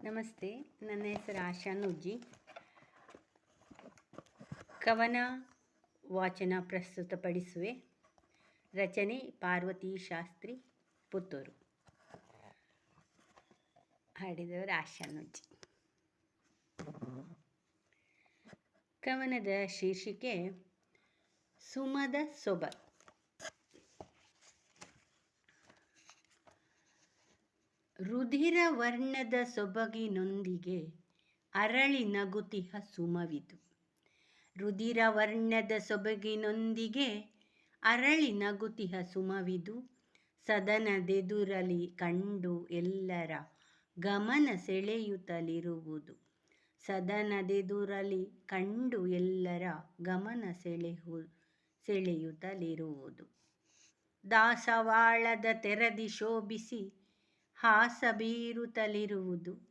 ನಮಸ್ತೆ, ನನ್ನ ಹೆಸರು ಆಶಾ ನುಜ್ಜಿ. ಕವನ ವಾಚನ ಪ್ರಸ್ತುತಪಡಿಸುವೆ. ರಚನೆ ಪಾರ್ವತಿ ಶಾಸ್ತ್ರಿ, ಪುತ್ತೂರು. ಹಾಡಿದವರು ಆಶಾ ನುಜ್ಜಿ. ಕವನದ ಶೀರ್ಷಿಕೆ ಸುಮದ ಸೊಬ. ರುಧಿರ ವರ್ಣದ ಸೊಬಗಿನೊಂದಿಗೆ ಅರಳಿ ನಗುತಿಹ ಸುಮವಿದು. ರುಧಿರ ವರ್ಣದ ಸೊಬಗಿನೊಂದಿಗೆ ಅರಳಿ ನಗುತಿಹ ಸುಮವಿದು. ಸದನದೆದುರಲಿ ಕಂಡು ಎಲ್ಲರ ಗಮನ ಸೆಳೆಯುತ್ತಲಿರುವುದು. ಸದನದೆದುರಲಿ ಕಂಡು ಎಲ್ಲರ ಗಮನ ಸೆಳೆಯುತ್ತಲಿರುವುದು. ದಾಸವಾಳದ ತೆರದಿ ಶೋಭಿಸಿ ಹಾಸ ಬೀರುತ್ತಲಿರುವುದು.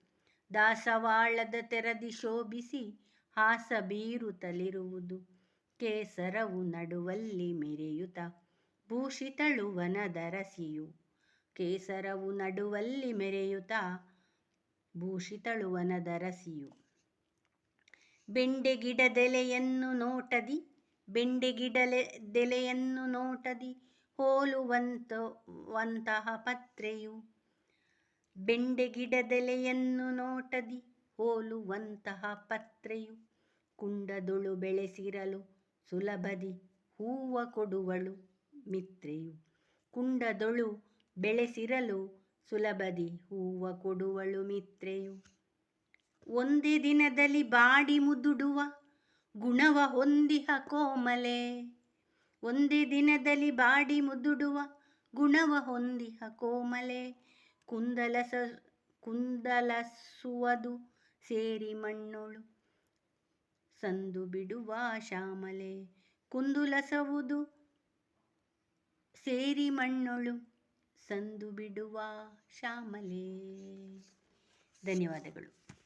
ದಾಸವಾಳದ ತೆರದಿ ಶೋಭಿಸಿ ಹಾಸ ಬೀರುತ್ತಲಿರುವುದು. ಕೇಸರವು ನಡುವಲ್ಲಿ ಮೆರೆಯುತ್ತ ಭೂಷಿತಳು ವನದರಸಿಯು. ಕೇಸರವು ನಡುವಲ್ಲಿ ಮೆರೆಯುತ್ತ ಭೂಷಿತಳು ವನದರಸಿಯು. ಬೆಂಡೆಗಿಡದೆಲೆಯನ್ನು ನೋಟದಿ ಬೆಂಡೆಗಿಡದೆಲೆಯನ್ನು ನೋಟದಿ ಹೋಲುವಂತಹ ಪತ್ರೆಯು. ಬೆಂಡೆಗಿಡದೆಲೆಯನ್ನು ನೋಟದಿ ಹೋಲುವಂತಹ ಪತ್ರೆಯು. ಕುಂಡದೊಳು ಬೆಳೆಸಿರಲು ಸುಲಭದಿ ಹೂವ ಕೊಡುವಳು ಮಿತ್ರೆಯು. ಕುಂಡದೊಳು ಬೆಳೆಸಿರಲು ಸುಲಭದಿ ಹೂವ ಕೊಡುವಳು ಮಿತ್ರೆಯು. ಒಂದೇ ದಿನದಲ್ಲಿ ಬಾಡಿ ಮುದುಡುವ ಗುಣವ ಹೊಂದಿಹ ಕೋಮಲೆ. ಒಂದೇ ದಿನದಲ್ಲಿ ಬಾಡಿ ಮುದುಡುವ ಗುಣವ ಹೊಂದಿಹ ಕೋಮಲೆ. ಕುಂದಲಸುವುದು ಸೇರಿ ಮಣ್ಣೊಳು ಸಂದು ಬಿಡುವ ಶ್ಯಾಮಲೆ. ಕುಂದಲಸುವುದು ಸೇರಿ ಮಣ್ಣೊಳು ಸಂದು ಬಿಡುವ ಶ್ಯಾಮಲೆ. ಧನ್ಯವಾದಗಳು.